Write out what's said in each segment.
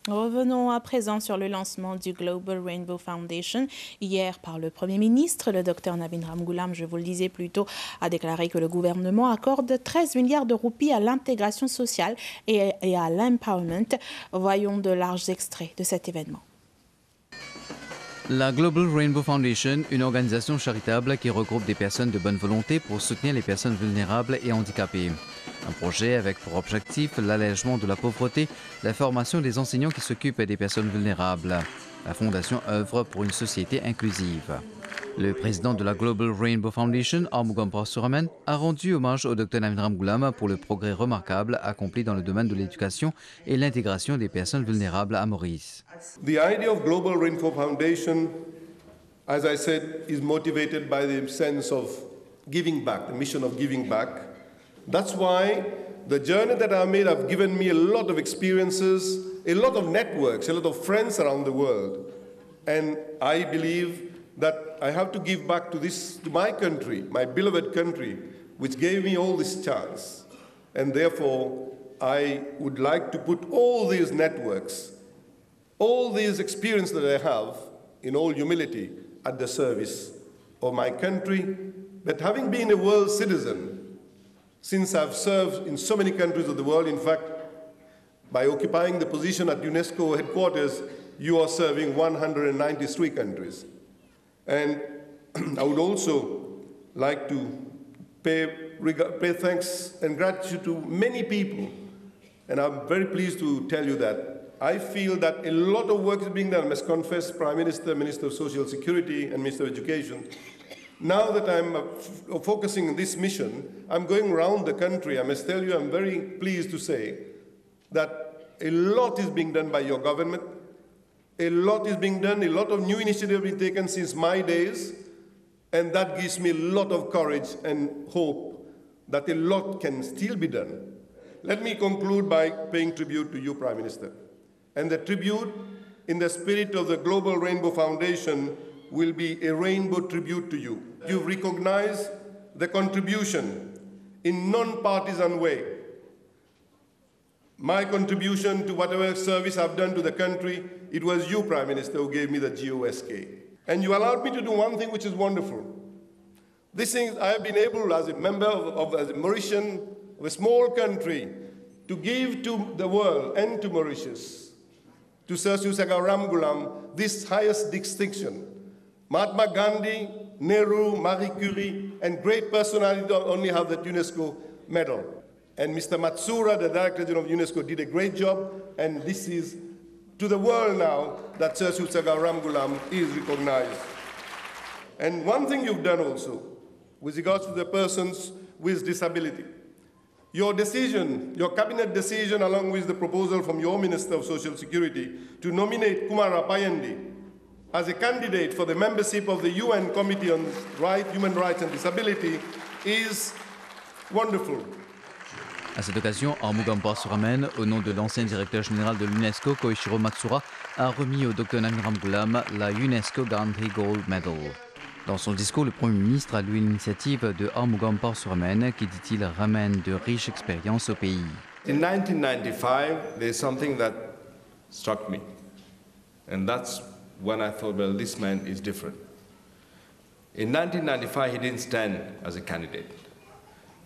Revenons à présent sur le lancement du Global Rainbow Foundation. Hier, par le Premier ministre, le Dr Navin Ramgoolam, je vous le disais plus tôt, a déclaré que le gouvernement accorde 13 milliards de roupies à l'intégration sociale et à l'empowerment. Voyons de larges extraits de cet événement. La Global Rainbow Foundation, une organisation charitable qui regroupe des personnes de bonne volonté pour soutenir les personnes vulnérables et handicapées. Un projet avec pour objectif l'allègement de la pauvreté, la formation des enseignants qui s'occupent des personnes vulnérables. La fondation œuvre pour une société inclusive. Le président de la Global Rainbow Foundation, Armugam Parsuaraman, a rendu hommage au Dr Navin Ramgoolam pour le progrès remarquable accompli dans le domaine de l'éducation et l'intégration des personnes vulnérables à Maurice. The idea of Global Rainbow Foundation, as I said, is motivated by the sense of giving back, the mission of giving back. That's why the journey that I made have given me a lot of experiences, a lot of networks, a lot of friends around the world. And I believe that I have to give back to my country, my beloved country, which gave me all this chance. And therefore, I would like to put all these networks, all these experiences that I have, in all humility, at the service of my country. But having been a world citizen, since I've served in so many countries of the world, in fact, by occupying the position at UNESCO headquarters, you are serving 193 countries. And I would also like to pay thanks and gratitude to many people. And I'm very pleased to tell you that I feel that a lot of work is being done. I must confess, Prime Minister, Minister of Social Security, and Minister of Education. Now that I'm focusing on this mission, I'm going around the country. I must tell you, I'm very pleased to say that a lot is being done by your government. A lot is being done, a lot of new initiatives have been taken since my days, and that gives me a lot of courage and hope that a lot can still be done. Let me conclude by paying tribute to you, Prime Minister. And the tribute, in the spirit of the Global Rainbow Foundation, will be a rainbow tribute to you. You've recognized the contribution in non-partisan way. My contribution to whatever service I've done to the country, it was you, Prime Minister, who gave me the GOSK. And you allowed me to do one thing which is wonderful. This thing I have been able, as a member as a Mauritian, of a small country, to give to the world and to Mauritius, to Sir Susaga Ramgoolam, this highest distinction. Mahatma Gandhi, Nehru, Marie Curie, and great personalities don't only have the UNESCO medal. And Mr. Matsuura, the Director General of UNESCO, did a great job, and this is to the world now that Sir Susaga Ramgoolam is recognized. And one thing you've done also, with regards to the persons with disability, your decision, your cabinet decision, along with the proposal from your Minister of Social Security to nominate Kumara Payandi as a candidate for the membership of the UN Committee on Human Rights and Disability is wonderful. À cette occasion, Armugam Parsuaraman, au nom de l'ancien directeur général de l'UNESCO, Koichiro Matsuura, a remis au Dr Navin Ramgoolam la UNESCO Gandhi Gold Medal. Dans son discours, le Premier ministre a loué l'initiative de Armugam Parsuaraman qui, dit-il, ramène de riches expériences au pays. In 1995, there's something that struck me. And that's when I thought, well, this man is different. In 1995, he didn't stand as a candidate.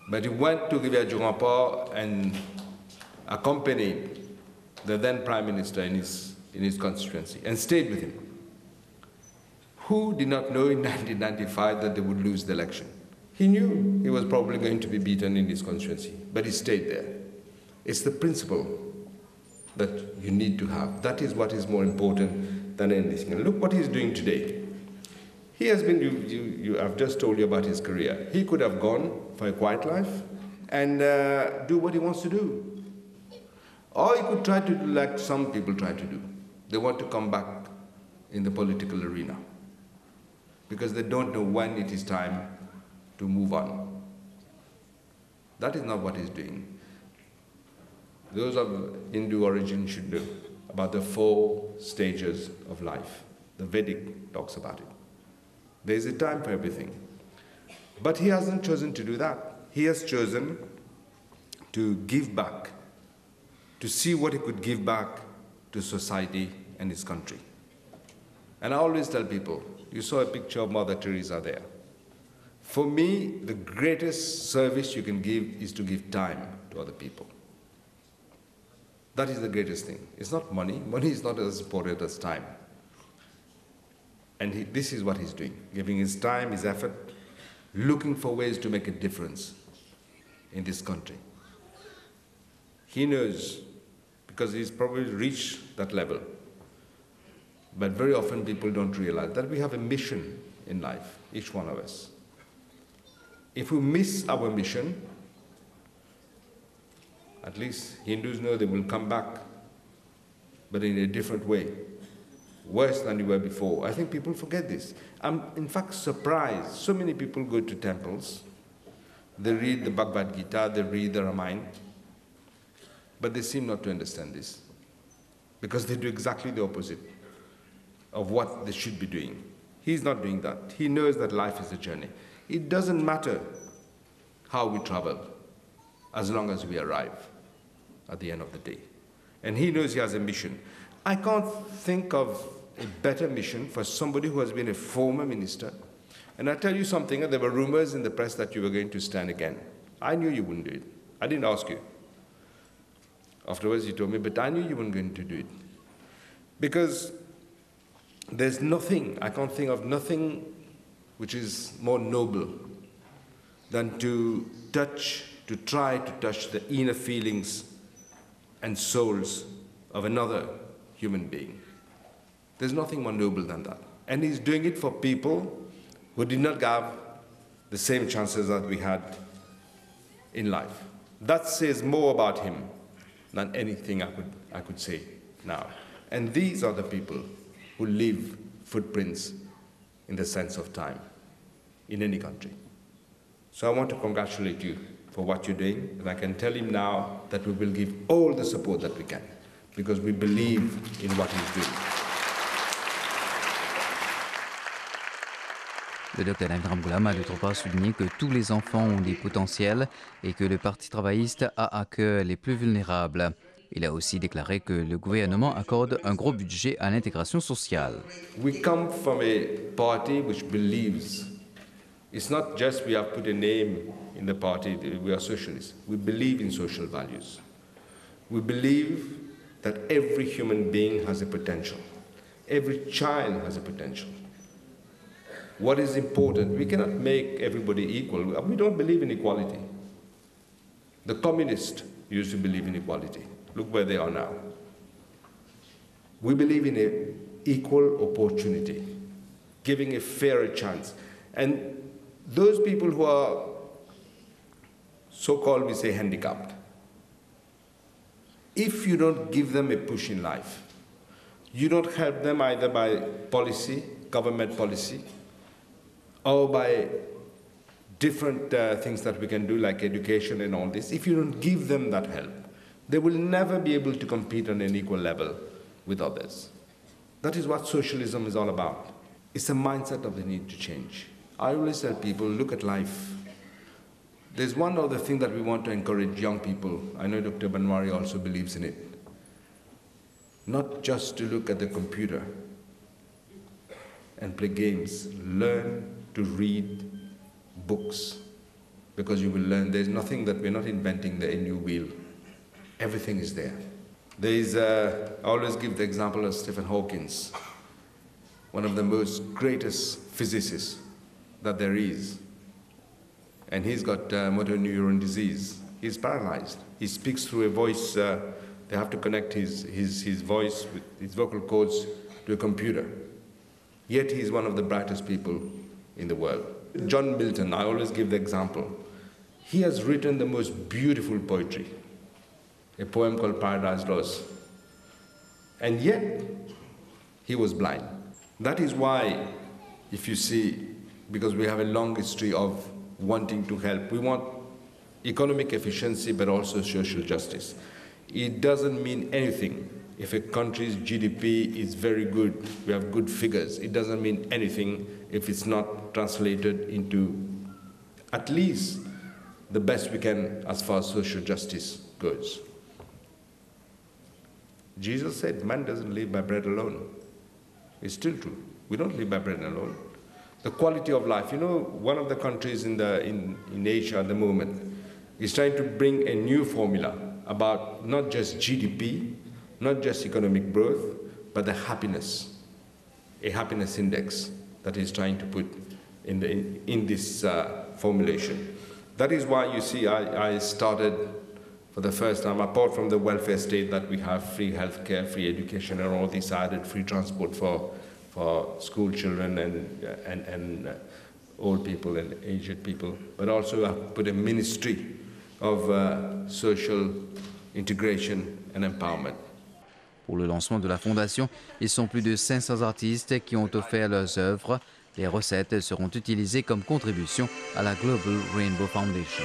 But he went to Rivière-du-Rempart and accompanied the then Prime Minister in his constituency and stayed with him. Who did not know in 1995 that they would lose the election? He knew he was probably going to be beaten in his constituency, but he stayed there. It's the principle that you need to have. That is what is more important than anything. And look what he's doing today. He has been, I've just told you about his career. He could have gone for a quiet life and do what he wants to do. Or he could try to do like some people try to do. They want to come back in the political arena because they don't know when it is time to move on. That is not what he's doing. Those of Hindu origin should know about the 4 stages of life. The Vedic talks about it. There is a time for everything. But he hasn't chosen to do that. He has chosen to give back, to see what he could give back to society and his country. And I always tell people, you saw a picture of Mother Teresa there. For me, the greatest service you can give is to give time to other people. That is the greatest thing. It's not money. Money is not as important as time. And this is what he's doing, giving his time, his effort, looking for ways to make a difference in this country. He knows, because he's probably reached that level, but very often people don't realize that we have a mission in life, each one of us. If we miss our mission, at least Hindus know they will come back, but in a different way, worse than they were before. I think people forget this. I'm in fact surprised. So many people go to temples, they read the Bhagavad Gita, they read the Ramayana, but they seem not to understand this, because they do exactly the opposite of what they should be doing. He's not doing that. He knows that life is a journey. It doesn't matter how we travel, as long as we arrive at the end of the day. And he knows he has a mission. I can't think of a better mission for somebody who has been a former minister. And I tell you something, there were rumors in the press that you were going to stand again. I knew you wouldn't do it. I didn't ask you. Afterwards you told me, but I knew you weren't going to do it. Because there's nothing, I can't think of nothing which is more noble than to try to touch the inner feelings and souls of another human being. There's nothing more noble than that. And he's doing it for people who did not have the same chances that we had in life. That says more about him than anything I could say now. And these are the people who leave footprints in the sense of time in any country. So I want to congratulate you for what you're doing, and I can tell him now that we will give all the support that we can, because we believe in what he's doing. Le Dr Nabind Ghulam a d'autre part souligné que tous les enfants ont des potentiels et que le Parti travailliste a à cœur les plus vulnérables. Il a aussi déclaré que le gouvernement accorde un gros budget à l'intégration sociale. We come from a party which believes, it's not just we have put a name in the party, we are socialists. We believe in social values. We believe that every human being has a potential. Every child has a potential. What is important? We cannot make everybody equal. We don't believe in equality. The communists used to believe in equality. Look where they are now. We believe in an equal opportunity, giving a fairer chance. And those people who are so-called, we say, handicapped, if you don't give them a push in life, you don't help them either by policy, government policy, or by different things that we can do, like education and all this. If you don't give them that help, they will never be able to compete on an equal level with others. That is what socialism is all about. It's a mindset of the need to change. I always tell people, look at life. There's one other thing that we want to encourage young people. I know Dr. Banwari also believes in it. Not just to look at the computer and play games. Learn to read books, because you will learn. There's nothing that we're not inventing a new wheel. Everything is there. I always give the example of Stephen Hawking, one of the most greatest physicists that there is. And he's got motor neuron disease. He's paralyzed. He speaks through a voice. They have to connect his voice with his vocal cords to a computer. Yet he's one of the brightest people in the world. John Milton, I always give the example. He has written the most beautiful poetry, a poem called Paradise Lost. And yet, he was blind. That is why, if you see, because we have a long history of wanting to help, we want economic efficiency but also social justice. It doesn't mean anything if a country's GDP is very good, we have good figures. It doesn't mean anything if it's not translated into at least the best we can as far as social justice goes. Jesus said, man doesn't live by bread alone. It's still true. We don't live by bread alone. The quality of life. You know, one of the countries in Asia at the moment is trying to bring a new formula about not just GDP, not just economic growth, but the happiness, a happiness index that is trying to put in this formulation. That is why you see I started for the first time, apart from the welfare state that we have free healthcare, free education, and all these added free transport for school children and old people and aged people, but also I've put a ministry of social integration and empowerment. Pour le lancement de la fondation, ils sont plus de 500 artistes qui ont offert leurs œuvres. Les recettes seront utilisées comme contribution à la Global Rainbow Foundation.